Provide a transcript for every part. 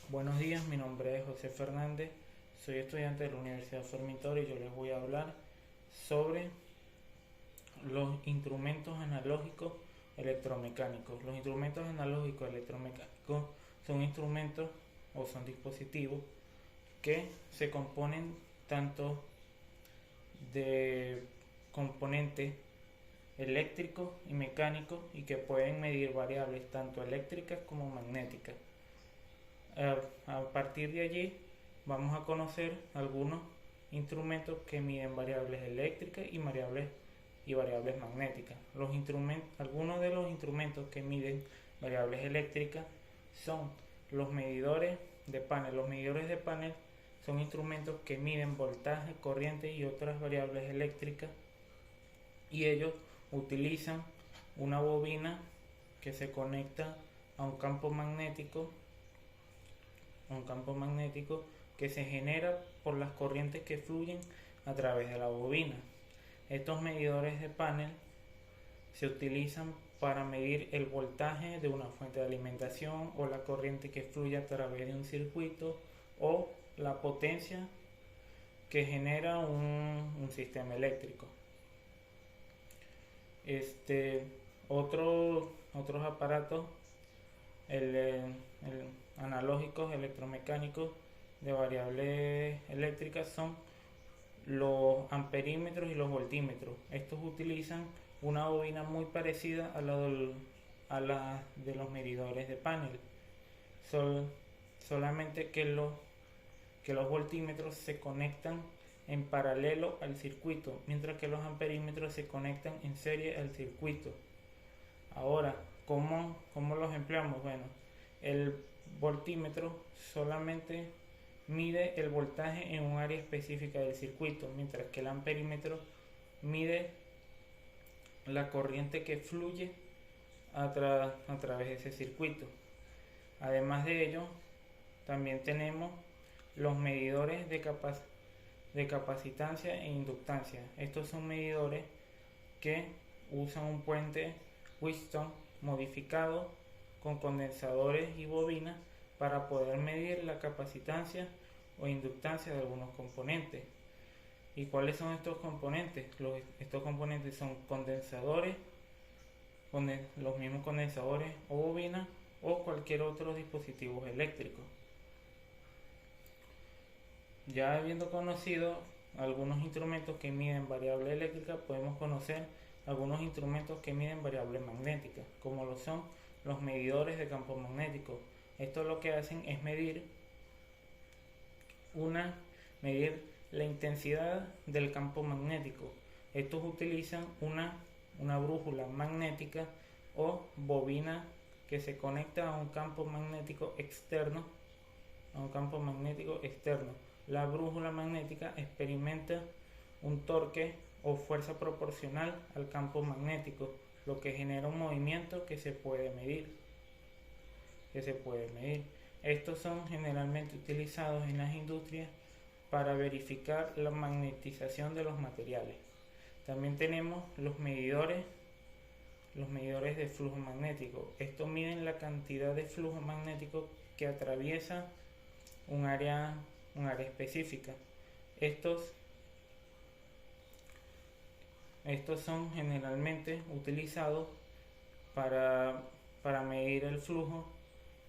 Buenos días, mi nombre es José Fernández, soy estudiante de la Universidad Formitor y yo les voy a hablar sobre los instrumentos analógicos electromecánicos. Los instrumentos analógicos electromecánicos son instrumentos o son dispositivos que se componen tanto de componentes eléctricos y mecánicos y que pueden medir variables tanto eléctricas como magnéticas. A partir de allí vamos a conocer algunos instrumentos que miden variables eléctricas y variables magnéticas. Algunos de los instrumentos que miden variables eléctricas son los medidores de panel. Los medidores de panel son instrumentos que miden voltaje, corriente y otras variables eléctricas, y ellos utilizan una bobina que se conecta a un campo magnético que se genera por las corrientes que fluyen a través de la bobina. Estos medidores de panel se utilizan para medir el voltaje de una fuente de alimentación o la corriente que fluye a través de un circuito o la potencia que genera un sistema eléctrico. Este, otros aparatos analógicos electromecánicos de variables eléctricas son los amperímetros y los voltímetros. Estos utilizan una bobina muy parecida a la de los medidores de panel, solamente que los voltímetros se conectan en paralelo al circuito, mientras que los amperímetros se conectan en serie al circuito. Ahora, ¿cómo los empleamos? Bueno, el voltímetro solamente mide el voltaje en un área específica del circuito, mientras que el amperímetro mide la corriente que fluye a través de ese circuito. Además de ello, también tenemos los medidores de capacitancia e inductancia. Estos son medidores que usan un puente Wheatstone modificado con condensadores y bobinas para poder medir la capacitancia o inductancia de algunos componentes. ¿Y cuáles son estos componentes? Estos componentes son condensadores, los mismos condensadores o bobinas o cualquier otro dispositivo eléctrico. Ya habiendo conocido algunos instrumentos que miden variable eléctrica, podemos conocer algunos instrumentos que miden variable magnética, como lo son los medidores de campo magnético. Esto lo que hacen es medir la intensidad del campo magnético. Estos utilizan una brújula magnética o bobina que se conecta a un campo magnético externo. La brújula magnética experimenta un torque o fuerza proporcional al campo magnético, lo que genera un movimiento que se puede medir. Estos son generalmente utilizados en las industrias para verificar la magnetización de los materiales. También tenemos los medidores de flujo magnético. Estos miden la cantidad de flujo magnético que atraviesa un área específica. Estos son generalmente utilizados para medir el flujo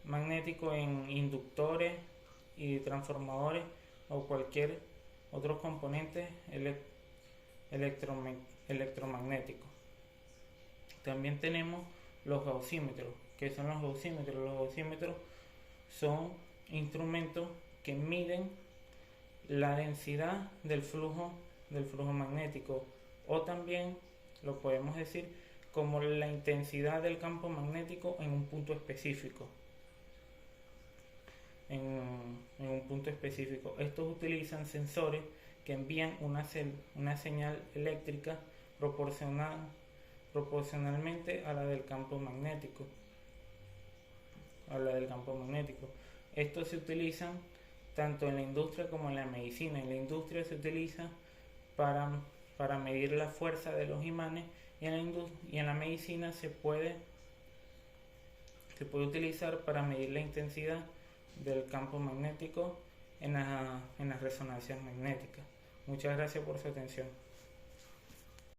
magnético en inductores y transformadores o cualquier otro componente electromagnético. También tenemos los gaussímetros. ¿Qué son los gaussímetros? Los gaussímetros son instrumentos que miden la densidad del flujo magnético, o también lo podemos decir como la intensidad del campo magnético en un punto específico. Estos utilizan sensores que envían una señal eléctrica proporcionalmente a la del campo magnético. Estos se utilizan tanto en la industria como en la medicina. En la industria se utiliza para medir la fuerza de los imanes, y en la medicina se puede utilizar para medir la intensidad del campo magnético en las resonancias magnéticas. Muchas gracias por su atención.